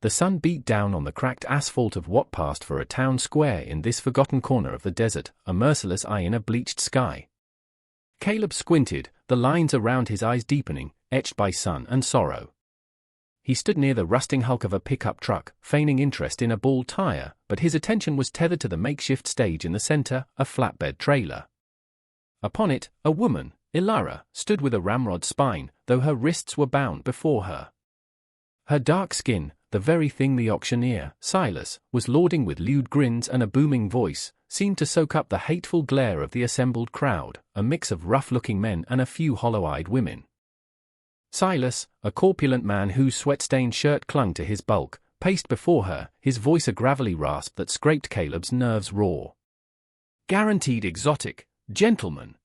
The sun beat down on the cracked asphalt of what passed for a town square in this forgotten corner of the desert, a merciless eye in a bleached sky. Caleb squinted, the lines around his eyes deepening, etched by sun and sorrow. He stood near the rusting hulk of a pickup truck, feigning interest in a bald tire, but his attention was tethered to the makeshift stage in the center, a flatbed trailer. Upon it, a woman, Ilara, stood with a ramrod spine, though her wrists were bound before her. Her dark skin, the very thing the auctioneer, Silas, was lauding with lewd grins and a booming voice, seemed to soak up the hateful glare of the assembled crowd, a mix of rough-looking men and a few hollow-eyed women. Silas, a corpulent man whose sweat-stained shirt clung to his bulk, paced before her, his voice a gravelly rasp that scraped Caleb's nerves raw. Guaranteed exotic, gentleman.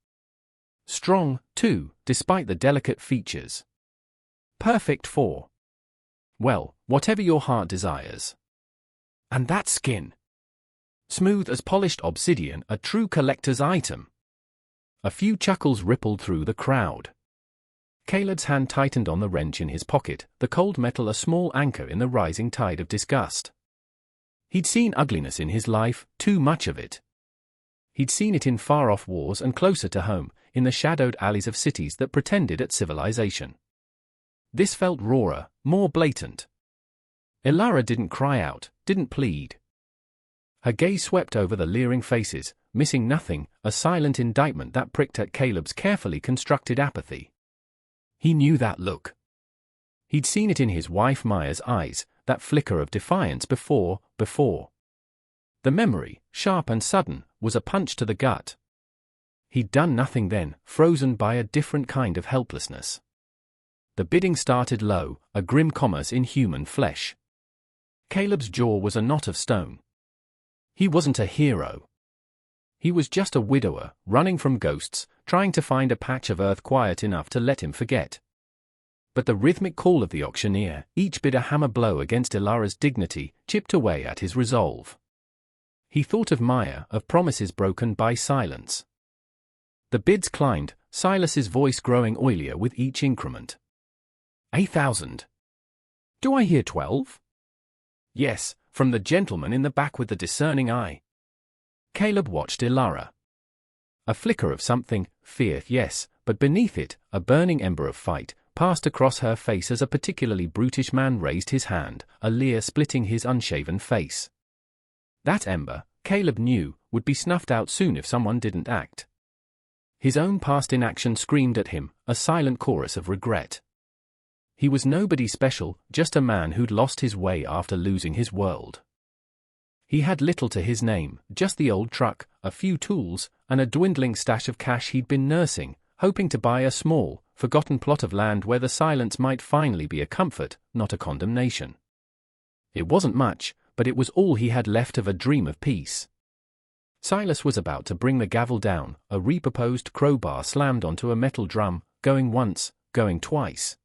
Strong, too, despite the delicate features. Perfect for, well, whatever your heart desires. And that skin. Smooth as polished obsidian, a true collector's item. A few chuckles rippled through the crowd. Caleb's hand tightened on the wrench in his pocket, the cold metal a small anchor in the rising tide of disgust. He'd seen ugliness in his life, too much of it. He'd seen it in far-off wars and closer to home, in the shadowed alleys of cities that pretended at civilization. This felt rawer, more blatant. Ilara didn't cry out, didn't plead. Her gaze swept over the leering faces, missing nothing, a silent indictment that pricked at Caleb's carefully constructed apathy. He knew that look. He'd seen it in his wife Maya's eyes, that flicker of defiance before. The memory, sharp and sudden, was a punch to the gut. He'd done nothing then, frozen by a different kind of helplessness. The bidding started low, a grim commerce in human flesh. Caleb's jaw was a knot of stone. He wasn't a hero. He was just a widower, running from ghosts, trying to find a patch of earth quiet enough to let him forget. But the rhythmic call of the auctioneer, each bid a hammer blow against Ilara's dignity, chipped away at his resolve. He thought of Maya, of promises broken by silence. The bids climbed, Silas's voice growing oilier with each increment. 8,000. Do I hear 12? Yes, from the gentleman in the back with the discerning eye. Caleb watched Ilara. A flicker of something, fear, yes, but beneath it, a burning ember of fight, passed across her face as a particularly brutish man raised his hand, a leer splitting his unshaven face. That ember, Caleb knew, would be snuffed out soon if someone didn't act. His own past inaction screamed at him, a silent chorus of regret. He was nobody special, just a man who'd lost his way after losing his world. He had little to his name, just the old truck, a few tools, and a dwindling stash of cash he'd been nursing, hoping to buy a small, forgotten plot of land where the silence might finally be a comfort, not a condemnation. It wasn't much, but it was all he had left of a dream of peace. Silas was about to bring the gavel down, a repurposed crowbar slammed onto a metal drum, going once, going twice.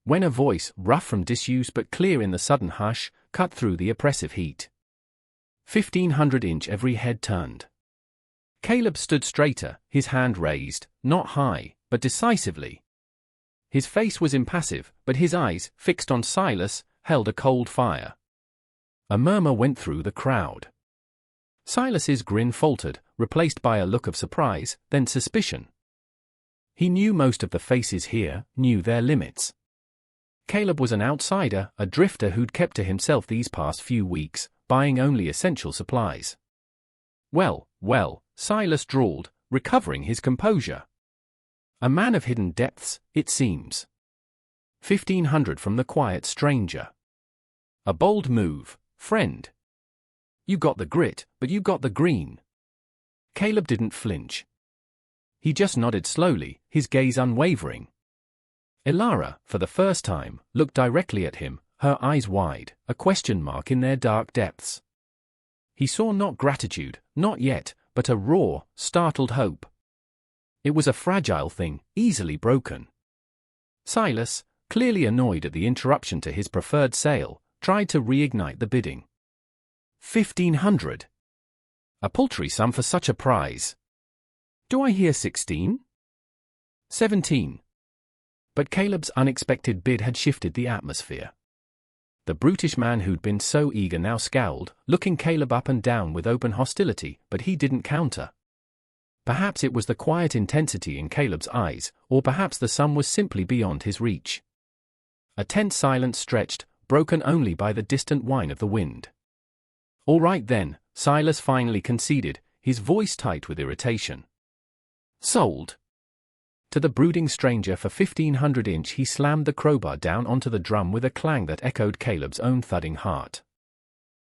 When a voice, rough from disuse but clear in the sudden hush, cut through the oppressive heat. 1,500-inch every head turned. Caleb stood straighter, his hand raised, not high, but decisively. His face was impassive, but his eyes, fixed on Silas, held a cold fire. A murmur went through the crowd. Silas's grin faltered, replaced by a look of surprise, then suspicion. He knew most of the faces here, knew their limits. Caleb was an outsider, a drifter who'd kept to himself these past few weeks, buying only essential supplies. Well, Silas drawled, recovering his composure. A man of hidden depths, it seems. 1,500 from the quiet stranger. A bold move, friend. You got the grit, but you got the green. Caleb didn't flinch. He just nodded slowly, his gaze unwavering. Ilara, for the first time, looked directly at him, her eyes wide, a question mark in their dark depths. He saw not gratitude, not yet, but a raw, startled hope. It was a fragile thing, easily broken. Silas, clearly annoyed at the interruption to his preferred sale, tried to reignite the bidding. 1,500. A paltry sum for such a prize. Do I hear 16? 17. But Caleb's unexpected bid had shifted the atmosphere. The brutish man who'd been so eager now scowled, looking Caleb up and down with open hostility, but he didn't counter. Perhaps it was the quiet intensity in Caleb's eyes, or perhaps the sun was simply beyond his reach. A tense silence stretched, broken only by the distant whine of the wind. "All right then," Silas finally conceded, his voice tight with irritation. "Sold." To the brooding stranger for 1,500 he slammed the crowbar down onto the drum with a clang that echoed Caleb's own thudding heart.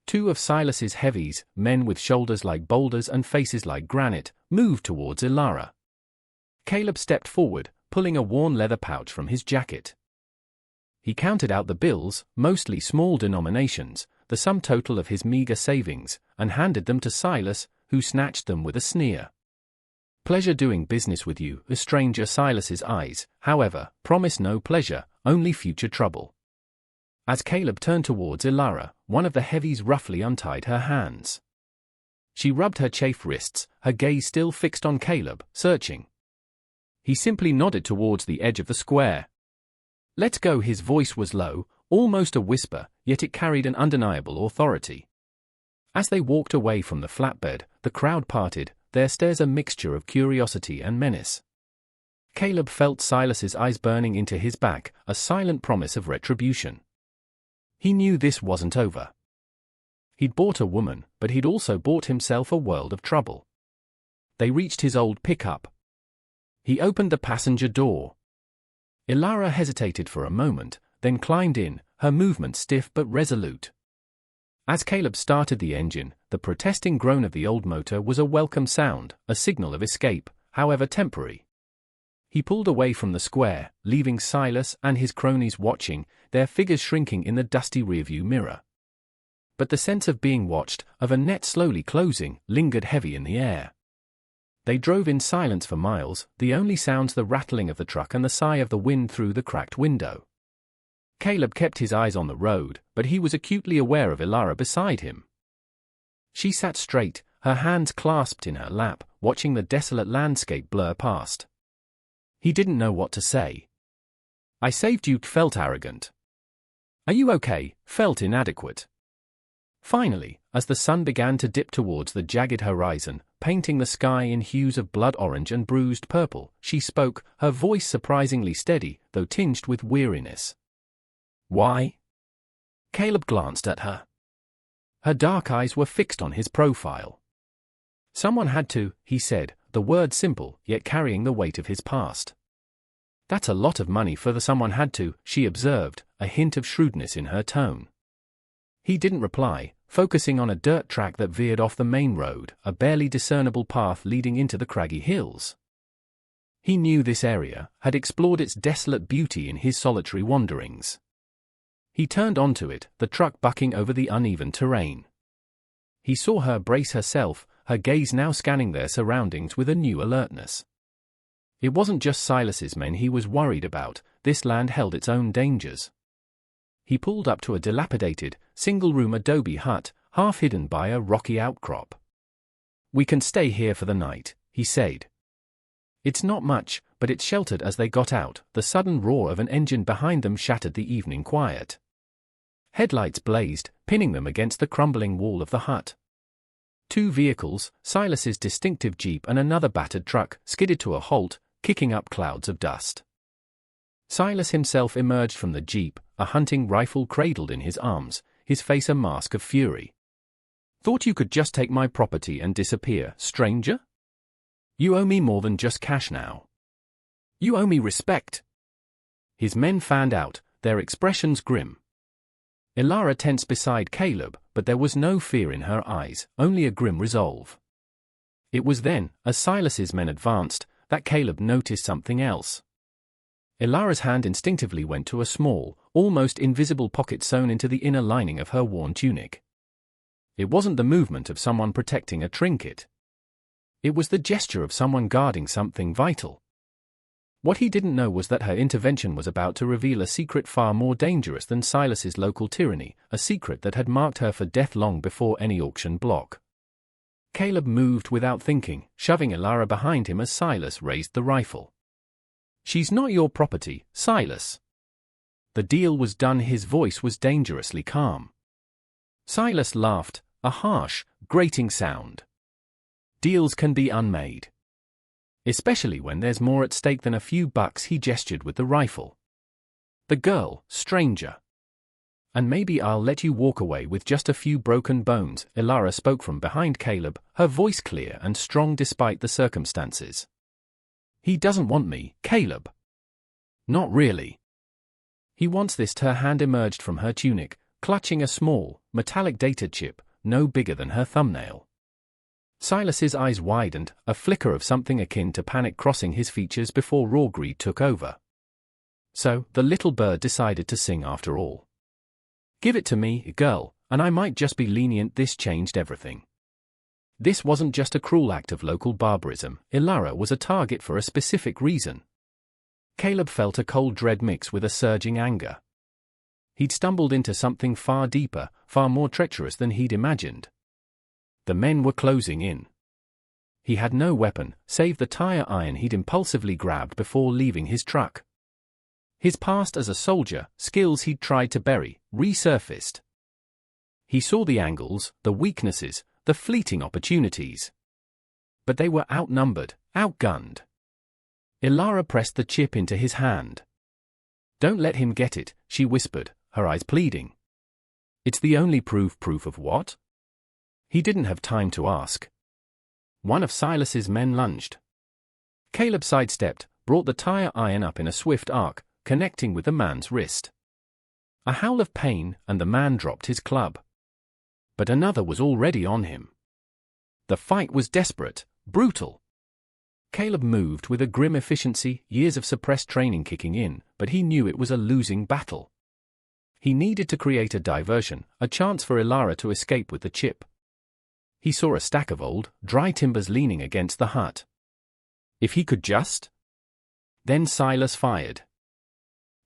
Two of Silas's heavies, men with shoulders like boulders and faces like granite, moved towards Ilara. Caleb stepped forward, pulling a worn leather pouch from his jacket. He counted out the bills, mostly small denominations, the sum total of his meager savings, and handed them to Silas, who snatched them with a sneer. "Pleasure doing business with you." The stranger Silas's eyes, however, promised no pleasure, only future trouble. As Caleb turned towards Ilara, one of the heavies roughly untied her hands. She rubbed her chafed wrists, her gaze still fixed on Caleb, searching. He simply nodded towards the edge of the square. "Let's go." His voice was low, almost a whisper, yet it carried an undeniable authority. As they walked away from the flatbed, the crowd parted, their stares a mixture of curiosity and menace. Caleb felt Silas's eyes burning into his back, a silent promise of retribution. He knew this wasn't over. He'd bought a woman, but he'd also bought himself a world of trouble. They reached his old pickup. He opened the passenger door. Ilara hesitated for a moment, then climbed in, her movement stiff but resolute. As Caleb started the engine, the protesting groan of the old motor was a welcome sound, a signal of escape, however temporary. He pulled away from the square, leaving Silas and his cronies watching, their figures shrinking in the dusty rearview mirror. But the sense of being watched, of a net slowly closing, lingered heavy in the air. They drove in silence for miles, the only sounds the rattling of the truck and the sigh of the wind through the cracked window. Caleb kept his eyes on the road, but he was acutely aware of Ilara beside him. She sat straight, her hands clasped in her lap, watching the desolate landscape blur past. He didn't know what to say. "I saved you." Felt arrogant. "Are you okay?" Felt inadequate. Finally, as the sun began to dip towards the jagged horizon, painting the sky in hues of blood orange and bruised purple, she spoke, her voice surprisingly steady, though tinged with weariness. "Why?" Caleb glanced at her. Her dark eyes were fixed on his profile. "Someone had to," he said, the word simple, yet carrying the weight of his past. "That's a lot of money for the someone had to," she observed, a hint of shrewdness in her tone. He didn't reply, focusing on a dirt track that veered off the main road, a barely discernible path leading into the craggy hills. He knew this area, had explored its desolate beauty in his solitary wanderings. He turned onto it, the truck bucking over the uneven terrain. He saw her brace herself, her gaze now scanning their surroundings with a new alertness. It wasn't just Silas's men he was worried about, this land held its own dangers. He pulled up to a dilapidated, single-room adobe hut, half hidden by a rocky outcrop. "We can stay here for the night," he said. "It's not much, but it's sheltered." As they got out, the sudden roar of an engine behind them shattered the evening quiet. Headlights blazed, pinning them against the crumbling wall of the hut. Two vehicles, Silas's distinctive Jeep and another battered truck, skidded to a halt, kicking up clouds of dust. Silas himself emerged from the Jeep, a hunting rifle cradled in his arms, his face a mask of fury. "Thought you could just take my property and disappear, stranger? You owe me more than just cash now. You owe me respect." His men fanned out, their expressions grim. Ilara tensed beside Caleb, but there was no fear in her eyes, only a grim resolve. It was then, as Silas's men advanced, that Caleb noticed something else. Ilara's hand instinctively went to a small, almost invisible pocket sewn into the inner lining of her worn tunic. It wasn't the movement of someone protecting a trinket. It was the gesture of someone guarding something vital. What he didn't know was that her intervention was about to reveal a secret far more dangerous than Silas's local tyranny, a secret that had marked her for death long before any auction block. Caleb moved without thinking, shoving Ilara behind him as Silas raised the rifle. "She's not your property, Silas." The deal was done. His voice was dangerously calm. Silas laughed, a harsh, grating sound. Deals can be unmade. Especially when there's more at stake than a few bucks. He gestured with the rifle. The girl, stranger. And maybe I'll let you walk away with just a few broken bones. Elara spoke from behind Caleb, her voice clear and strong despite the circumstances. He doesn't want me, Caleb. Not really. He wants this. Her hand emerged from her tunic, clutching a small, metallic data chip, no bigger than her thumbnail. Silas's eyes widened, a flicker of something akin to panic crossing his features before raw greed took over. So, the little bird decided to sing after all. Give it to me, girl, and I might just be lenient. This changed everything. This wasn't just a cruel act of local barbarism. Elara was a target for a specific reason. Caleb felt a cold dread mix with a surging anger. He'd stumbled into something far deeper, far more treacherous than he'd imagined. The men were closing in. He had no weapon, save the tire iron he'd impulsively grabbed before leaving his truck. His past as a soldier, skills he'd tried to bury, resurfaced. He saw the angles, the weaknesses, the fleeting opportunities. But they were outnumbered, outgunned. Elara pressed the chip into his hand. Don't let him get it, she whispered, her eyes pleading. It's the only proof. Proof of what? He didn't have time to ask. One of Silas's men lunged. Caleb sidestepped, brought the tire iron up in a swift arc, connecting with the man's wrist. A howl of pain, and the man dropped his club. But another was already on him. The fight was desperate, brutal. Caleb moved with a grim efficiency, years of suppressed training kicking in, but he knew it was a losing battle. He needed to create a diversion, a chance for Elara to escape with the chip. He saw a stack of old, dry timbers leaning against the hut. If he could just... Then Silas fired.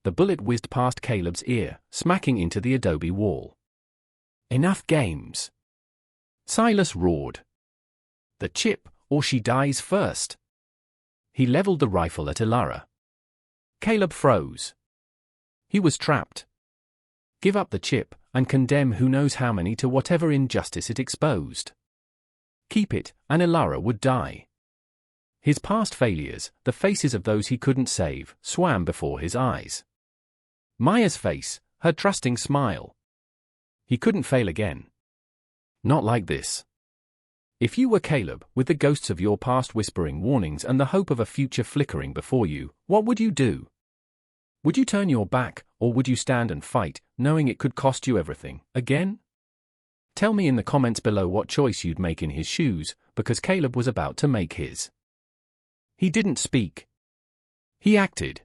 The bullet whizzed past Caleb's ear, smacking into the adobe wall. Enough games. Silas roared. The chip, or she dies first. He leveled the rifle at Elara. Caleb froze. He was trapped. Give up the chip, and condemn who knows how many to whatever injustice it exposed. Keep it, and Elara would die. His past failures, the faces of those he couldn't save, swam before his eyes. Maya's face, her trusting smile. He couldn't fail again. Not like this. If you were Caleb, with the ghosts of your past whispering warnings and the hope of a future flickering before you, what would you do? Would you turn your back, or would you stand and fight, knowing it could cost you everything, again? Tell me in the comments below what choice you'd make in his shoes, because Caleb was about to make his. He didn't speak. He acted.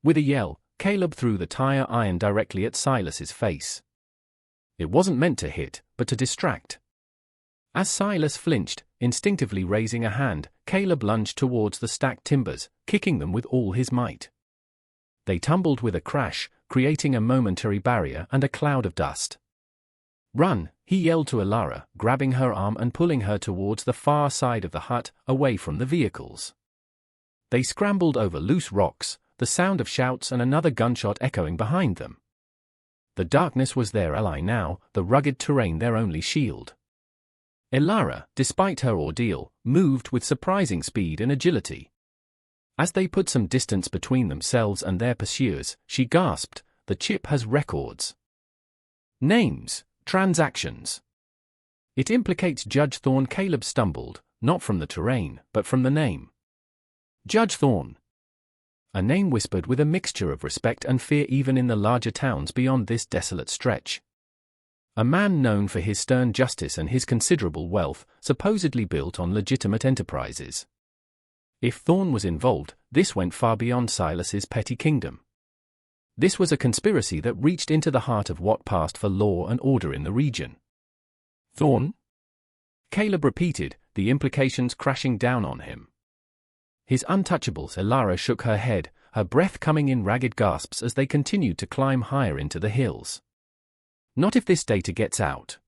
With a yell, Caleb threw the tire iron directly at Silas's face. It wasn't meant to hit, but to distract. As Silas flinched, instinctively raising a hand, Caleb lunged towards the stacked timbers, kicking them with all his might. They tumbled with a crash, creating a momentary barrier and a cloud of dust. Run, he yelled to Elara, grabbing her arm and pulling her towards the far side of the hut, away from the vehicles. They scrambled over loose rocks, the sound of shouts and another gunshot echoing behind them. The darkness was their ally now, the rugged terrain their only shield. Elara, despite her ordeal, moved with surprising speed and agility. As they put some distance between themselves and their pursuers, she gasped, "The chip has records. Names, transactions. It implicates Judge Thorne." Caleb stumbled, not from the terrain, but from the name. Judge Thorne. A name whispered with a mixture of respect and fear even in the larger towns beyond this desolate stretch. A man known for his stern justice and his considerable wealth, supposedly built on legitimate enterprises. If Thorne was involved, this went far beyond Silas's petty kingdom. This was a conspiracy that reached into the heart of what passed for law and order in the region. Thorne? Caleb repeated, the implications crashing down on him. His untouchables. Elara shook her head, her breath coming in ragged gasps as they continued to climb higher into the hills. Not if this data gets out.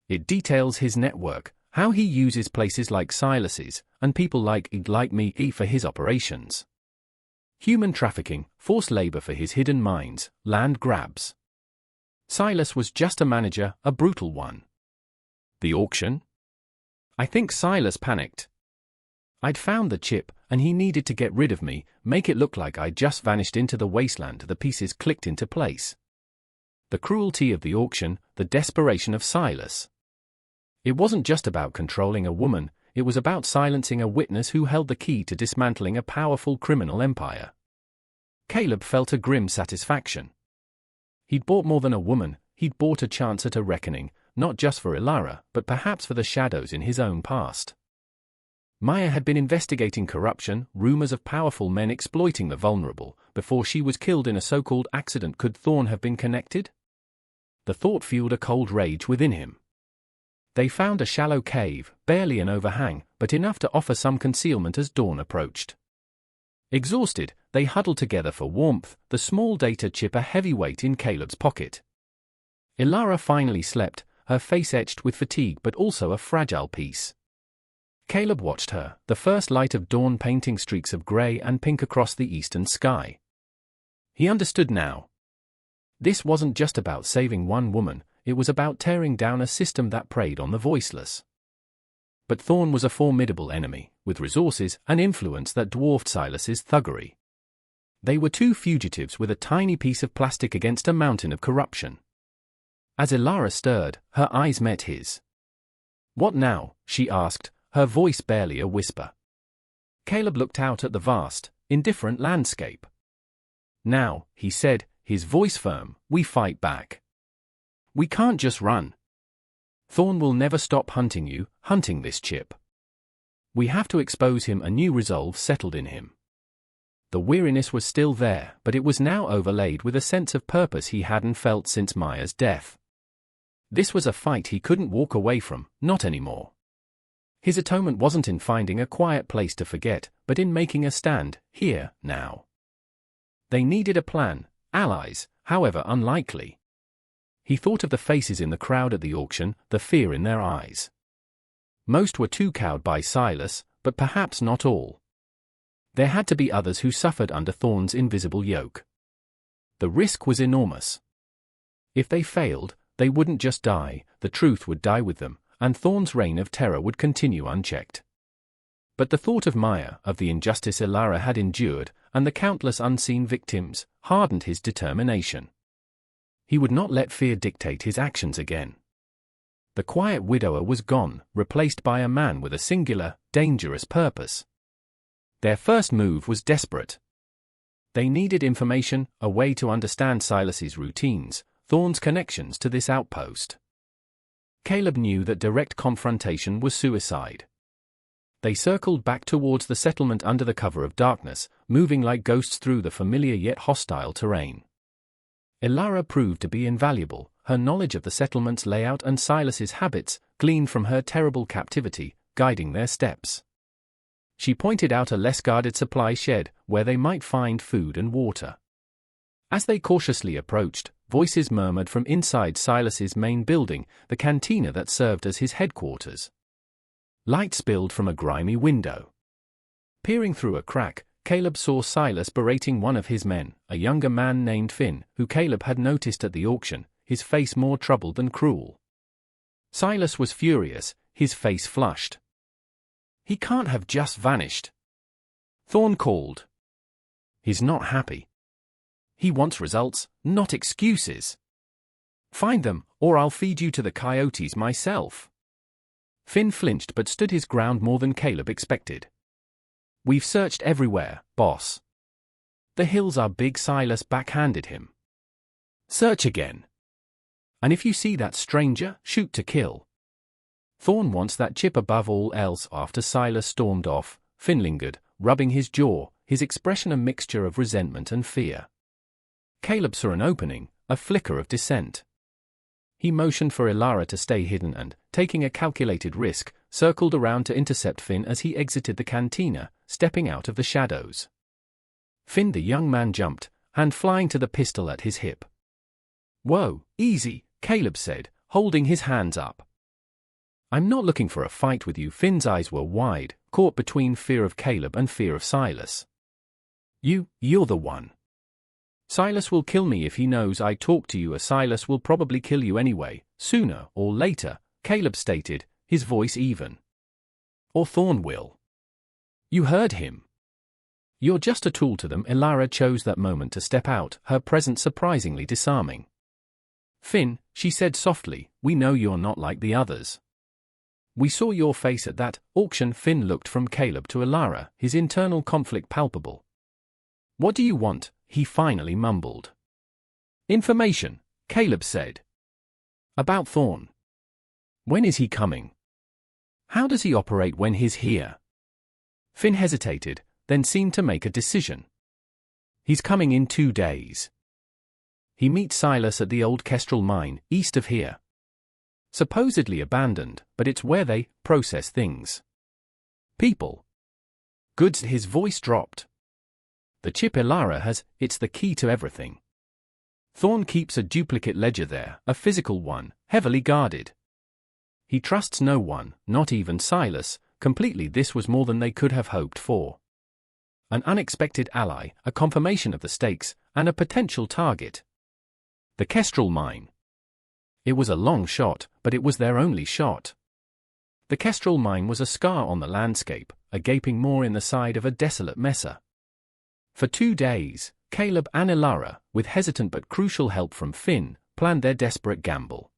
It details his network, how he uses places like Silas's, and people like me for his operations. human trafficking, forced labor for his hidden mines, land grabs. Silas was just a manager, a brutal one. The auction? I think Silas panicked. I'd found the chip, and he needed to get rid of me, make it look like I'd just vanished into the wasteland. The pieces clicked into place. The cruelty of the auction, the desperation of Silas. It wasn't just about controlling a woman, it was about silencing a witness who held the key to dismantling a powerful criminal empire. Caleb felt a grim satisfaction. He'd bought more than a woman, he'd bought a chance at a reckoning, not just for Elara, but perhaps for the shadows in his own past. Maya had been investigating corruption, rumors of powerful men exploiting the vulnerable, before she was killed in a so-called accident. Could Thorn have been connected? The thought fueled a cold rage within him. They found a shallow cave, barely an overhang, but enough to offer some concealment as dawn approached. Exhausted, they huddled together for warmth, the small data chip a heavy weight in Caleb's pocket. Elara finally slept, her face etched with fatigue but also a fragile peace. Caleb watched her, the first light of dawn painting streaks of grey and pink across the eastern sky. He understood now. This wasn't just about saving one woman, it was about tearing down a system that preyed on the voiceless. But Thorn was a formidable enemy, with resources and influence that dwarfed Silas's thuggery. They were two fugitives with a tiny piece of plastic against a mountain of corruption. As Elara stirred, her eyes met his. "What now?" she asked, her voice barely a whisper. Caleb looked out at the vast, indifferent landscape. "Now," he said, his voice firm, "we fight back. We can't just run. Thorn will never stop hunting you, hunting this chip. We have to expose him." A new resolve settled in him. The weariness was still there, but it was now overlaid with a sense of purpose he hadn't felt since Maya's death. This was a fight he couldn't walk away from, not anymore. His atonement wasn't in finding a quiet place to forget, but in making a stand, here, now. They needed a plan, allies, however unlikely. He thought of the faces in the crowd at the auction, the fear in their eyes. Most were too cowed by Silas, but perhaps not all. There had to be others who suffered under Thorn's invisible yoke. The risk was enormous. If they failed, they wouldn't just die, the truth would die with them, and Thorn's reign of terror would continue unchecked. But the thought of Maya, of the injustice Elara had endured, and the countless unseen victims, hardened his determination. He would not let fear dictate his actions again. The quiet widower was gone, replaced by a man with a singular, dangerous purpose. Their first move was desperate. They needed information, a way to understand Silas's routines, Thorn's connections to this outpost. Caleb knew that direct confrontation was suicide. They circled back towards the settlement under the cover of darkness, moving like ghosts through the familiar yet hostile terrain. Elara proved to be invaluable, her knowledge of the settlement's layout and Silas's habits, gleaned from her terrible captivity, guiding their steps. She pointed out a less guarded supply shed, where they might find food and water. As they cautiously approached, voices murmured from inside Silas's main building, the cantina that served as his headquarters. Light spilled from a grimy window. Peering through a crack, Caleb saw Silas berating one of his men, a younger man named Finn, who Caleb had noticed at the auction, his face more troubled than cruel. Silas was furious, his face flushed. "He can't have just vanished," Thorn called. "He's not happy. He wants results, not excuses. Find them, or I'll feed you to the coyotes myself." Finn flinched but stood his ground more than Caleb expected. "We've searched everywhere, boss." "The hills are big," Silas backhanded him. "Search again. And if you see that stranger, shoot to kill. Thorn wants that chip above all else." After Silas stormed off, Finn lingered, rubbing his jaw, his expression a mixture of resentment and fear. Caleb saw an opening, a flicker of dissent. He motioned for Elara to stay hidden and, taking a calculated risk, circled around to intercept Finn as he exited the cantina, stepping out of the shadows. Finn, the young man, jumped, hand flying to the pistol at his hip. "Whoa, easy," Caleb said, holding his hands up. "I'm not looking for a fight with you." Finn's eyes were wide, caught between fear of Caleb and fear of Silas. You're the one. Silas will kill me if he knows I talked to you. Silas will probably kill you anyway, sooner or later, Caleb stated, his voice even. Or Thorn will. You heard him. You're just a tool to them. Elara chose that moment to step out, her presence surprisingly disarming. Finn, she said softly, we know you're not like the others. We saw your face at that auction. Finn looked from Caleb to Elara, his internal conflict palpable. What do you want? He finally mumbled. Information, Caleb said. About Thorn. When is he coming? How does he operate when he's here? Finn hesitated, then seemed to make a decision. He's coming in 2 days. He meets Silas at the old Kestrel mine, east of here. Supposedly abandoned, but it's where they process things. People. Goods. His voice dropped. The chip Elara has, it's the key to everything. Thorn keeps a duplicate ledger there, a physical one, heavily guarded. He trusts no one, not even Silas, completely. This was more than they could have hoped for. An unexpected ally, a confirmation of the stakes, and a potential target. The Kestrel mine. It was a long shot, but it was their only shot. The Kestrel mine was a scar on the landscape, a gaping maw in the side of a desolate mesa. For 2 days, Caleb and Elara, with hesitant but crucial help from Finn, planned their desperate gamble.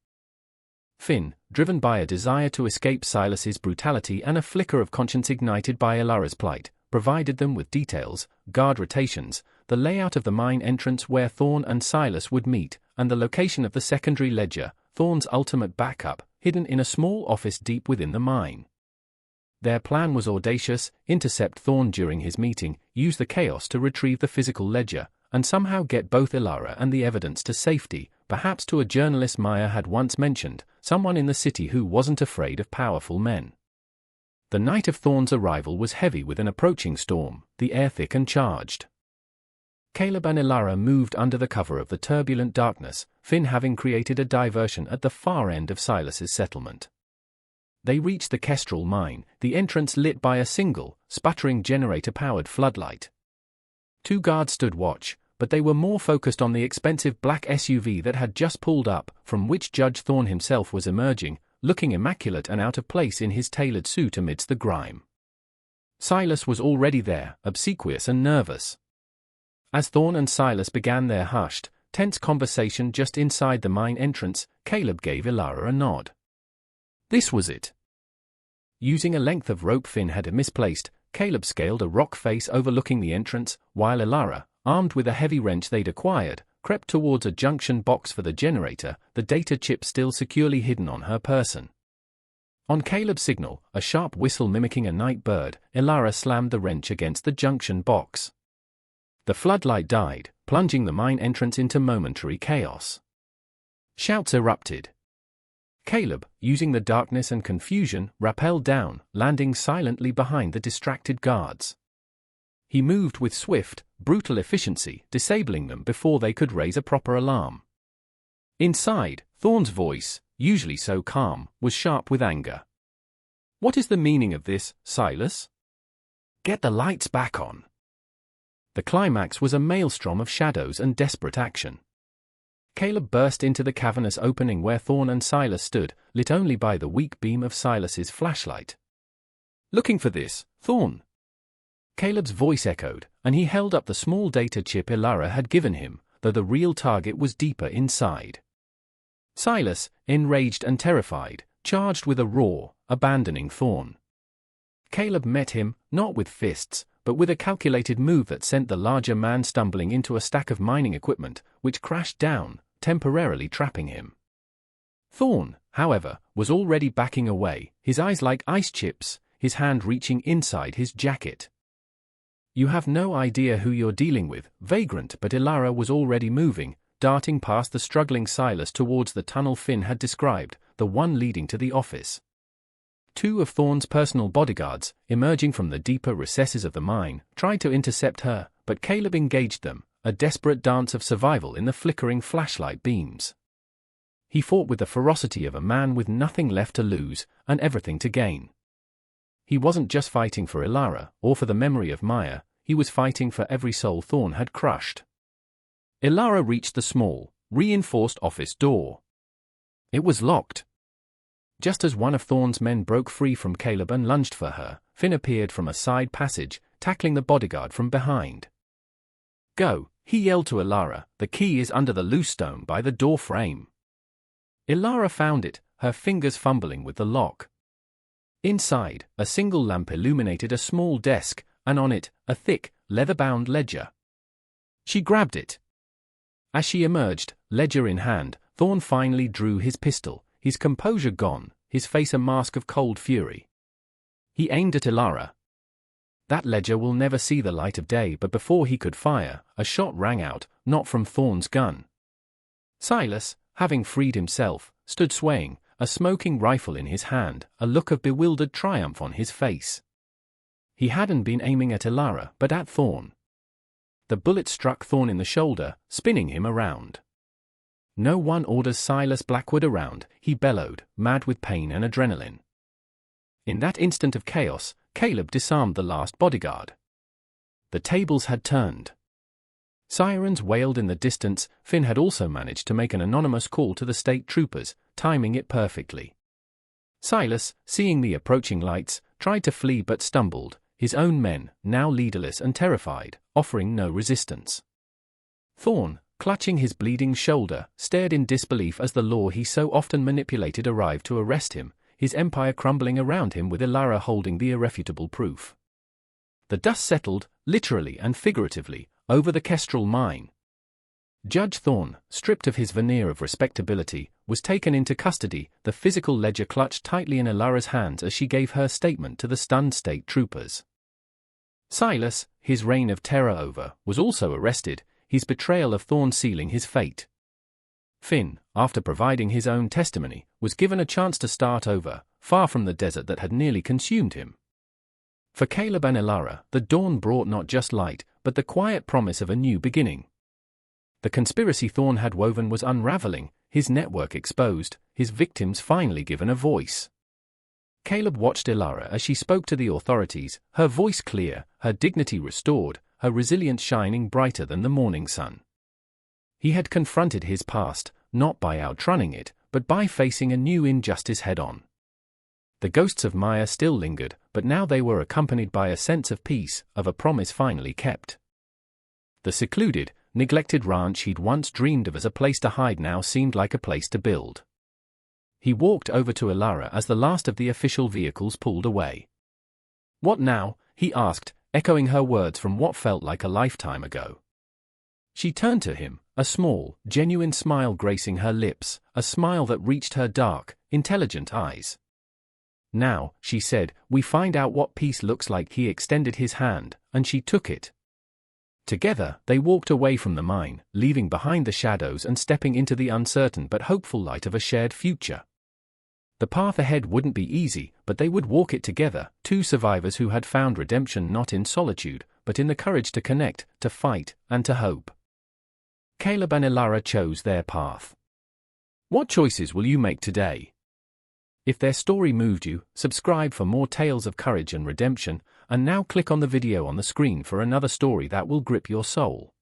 Finn, driven by a desire to escape Silas's brutality and a flicker of conscience ignited by Elara's plight, provided them with details, guard rotations, the layout of the mine entrance where Thorn and Silas would meet, and the location of the secondary ledger, Thorn's ultimate backup, hidden in a small office deep within the mine. Their plan was audacious: intercept Thorn during his meeting, use the chaos to retrieve the physical ledger, and somehow get both Elara and the evidence to safety, perhaps to a journalist Maya had once mentioned, someone in the city who wasn't afraid of powerful men. The night of Thorn's arrival was heavy with an approaching storm, the air thick and charged. Caleb and Elara moved under the cover of the turbulent darkness, Finn having created a diversion at the far end of Silas's settlement. They reached the Kestrel mine, the entrance lit by a single, sputtering generator-powered floodlight. 2 guards stood watch, but they were more focused on the expensive black SUV that had just pulled up, from which Judge Thorn himself was emerging, looking immaculate and out of place in his tailored suit amidst the grime. Silas was already there, obsequious and nervous. As Thorn and Silas began their hushed, tense conversation just inside the mine entrance, Caleb gave Elara a nod. This was it. Using a length of rope Finn had misplaced, Caleb scaled a rock face overlooking the entrance, while Elara, armed with a heavy wrench they'd acquired, crept towards a junction box for the generator, the data chip still securely hidden on her person. On Caleb's signal, a sharp whistle mimicking a night bird, Elara slammed the wrench against the junction box. The floodlight died, plunging the mine entrance into momentary chaos. Shouts erupted. Caleb, using the darkness and confusion, rappelled down, landing silently behind the distracted guards. He moved with swift, brutal efficiency, disabling them before they could raise a proper alarm. Inside, Thorn's voice, usually so calm, was sharp with anger. What is the meaning of this, Silas? Get the lights back on. The climax was a maelstrom of shadows and desperate action. Caleb burst into the cavernous opening where Thorn and Silas stood, lit only by the weak beam of Silas's flashlight. Looking for this, Thorn? Caleb's voice echoed, and he held up the small data chip Elara had given him, though the real target was deeper inside. Silas, enraged and terrified, charged with a roar, abandoning Thorn. Caleb met him, not with fists, but with a calculated move that sent the larger man stumbling into a stack of mining equipment, which crashed down, temporarily trapping him. Thorn, however, was already backing away, his eyes like ice chips, his hand reaching inside his jacket. You have no idea who you're dealing with, vagrant, but Elara was already moving, darting past the struggling Silas towards the tunnel Finn had described, the one leading to the office. 2 of Thorn's personal bodyguards, emerging from the deeper recesses of the mine, tried to intercept her, but Caleb engaged them, a desperate dance of survival in the flickering flashlight beams. He fought with the ferocity of a man with nothing left to lose, and everything to gain. He wasn't just fighting for Elara, or for the memory of Maya, he was fighting for every soul Thorn had crushed. Ilara reached the small, reinforced office door. It was locked. Just as one of Thorn's men broke free from Caleb and lunged for her, Finn appeared from a side passage, tackling the bodyguard from behind. "Go," he yelled to Ilara, "the key is under the loose stone by the door frame." Ilara found it, her fingers fumbling with the lock. Inside, a single lamp illuminated a small desk, and on it, a thick, leather-bound ledger. She grabbed it. As she emerged, ledger in hand, Thorn finally drew his pistol, his composure gone, his face a mask of cold fury. He aimed at Ilara. That ledger will never see the light of day, but before he could fire, a shot rang out, not from Thorn's gun. Silas, having freed himself, stood swaying, a smoking rifle in his hand, a look of bewildered triumph on his face. He hadn't been aiming at Ilara, but at Thorn. The bullet struck Thorn in the shoulder, spinning him around. "No one orders Silas Blackwood around," he bellowed, mad with pain and adrenaline. In that instant of chaos, Caleb disarmed the last bodyguard. The tables had turned. Sirens wailed in the distance. Finn had also managed to make an anonymous call to the state troopers, timing it perfectly. Silas, seeing the approaching lights, tried to flee but stumbled, his own men, now leaderless and terrified, offering no resistance. Thorn, clutching his bleeding shoulder, stared in disbelief as the law he so often manipulated arrived to arrest him, his empire crumbling around him with Ilara holding the irrefutable proof. The dust settled, literally and figuratively, over the Kestrel mine. Judge Thorn, stripped of his veneer of respectability, was taken into custody, the physical ledger clutched tightly in Ilara's hands as she gave her statement to the stunned state troopers. Silas, his reign of terror over, was also arrested, his betrayal of Thorn sealing his fate. Finn, after providing his own testimony, was given a chance to start over, far from the desert that had nearly consumed him. For Caleb and Ilara, the dawn brought not just light, but the quiet promise of a new beginning. The conspiracy Thorn had woven was unraveling, his network exposed, his victims finally given a voice. Caleb watched Ilara as she spoke to the authorities, her voice clear, her dignity restored, her resilience shining brighter than the morning sun. He had confronted his past, not by outrunning it, but by facing a new injustice head-on. The ghosts of Maya still lingered, but now they were accompanied by a sense of peace, of a promise finally kept. The secluded, neglected ranch he'd once dreamed of as a place to hide now seemed like a place to build. He walked over to Ilara as the last of the official vehicles pulled away. "What now?" he asked, echoing her words from what felt like a lifetime ago. She turned to him, a small, genuine smile gracing her lips, a smile that reached her dark, intelligent eyes. "Now," she said, "we find out what peace looks like." He extended his hand, and she took it. Together, they walked away from the mine, leaving behind the shadows and stepping into the uncertain but hopeful light of a shared future. The path ahead wouldn't be easy, but they would walk it together, two survivors who had found redemption not in solitude, but in the courage to connect, to fight, and to hope. Caleb and Ilara chose their path. What choices will you make today? If their story moved you, subscribe for more tales of courage and redemption, and now click on the video on the screen for another story that will grip your soul.